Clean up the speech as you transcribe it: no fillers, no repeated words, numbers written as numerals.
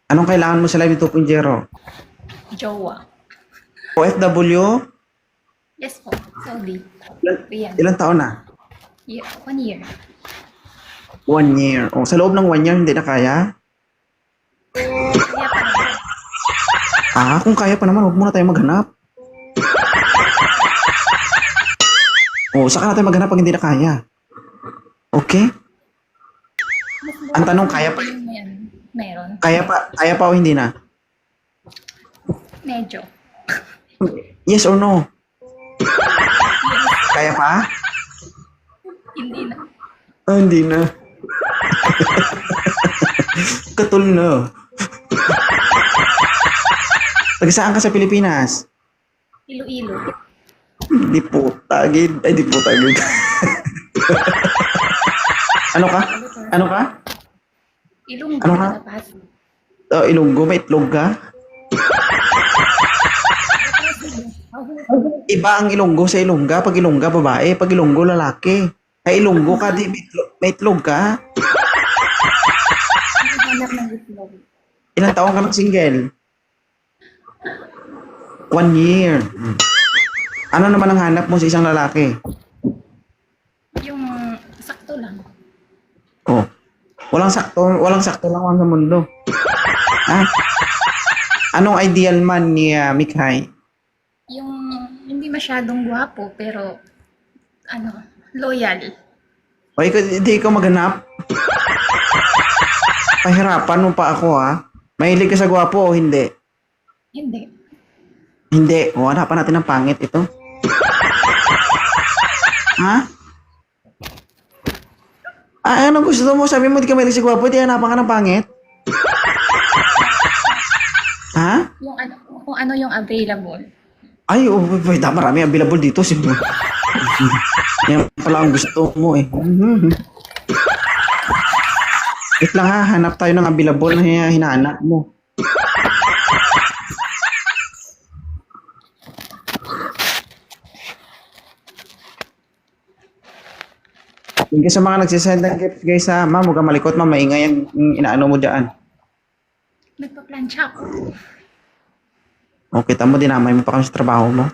Anong kailangan mo sa Live 2.0? Jowa. OFW? Yes po. Saudi. Ilan, Ayan. ilan taon na? Yeah, 1 year. 1 year. O, sa loob ng 1 year, hindi na kaya? Kaya pa naman. Kung kaya pa naman, huwag muna tayo maghanap. Saka natin maghanap pag hindi na kaya. Okay? Ang tanong, kaya pa? Meron. Kaya pa o hindi na? Medyo. Yes or no? Kaya pa? Hindi na. Hindi na. Katul na. Taga saan ka sa Pilipinas? Iloilo. Di po tagid. Ay, di po tagid. Ano ka? Ano ka? Ilonggo. Ano nga? Ilonggo, may itlog ka? Iba ang Ilonggo sa Ilongga. Pag Ilongga, babae. Pag Ilonggo, lalaki. Ay, Ilonggo ka, di may itlog ka? Hanap ng itlog. Ilang taon ka nag-single? 1 year. Ano naman ang hanap mo sa isang lalaki? Yung sakto lang. Walang sakto lang sa mundo. Ha? Anong ideal man ni Mikhay? Yung hindi masyadong gwapo pero loyal. O hindi ikaw maghanap? Pahirapan mo pa ako, ha? Mahilig ka sa gwapo o hindi? Hindi. Hindi. Hanapan natin ng pangit ito. Ha? Ano gusto mo? Sabi mo di ka mahilig sa gwapo, di hanapan ka ng pangit? Ha? Kung ano yung available. Ay, marami available dito. Yan pala ang gusto mo eh. Wait lang ha, hanap tayo ng available na hinahanap mo. Yung sa mga nagsisend ng gift guys ha, ma'am, huwag kang malikot, ma'am, maingay yung inaano mo dyan. Nagpa-plancha ako. O, kita mo, dinamay mo pa kami sa trabaho mo.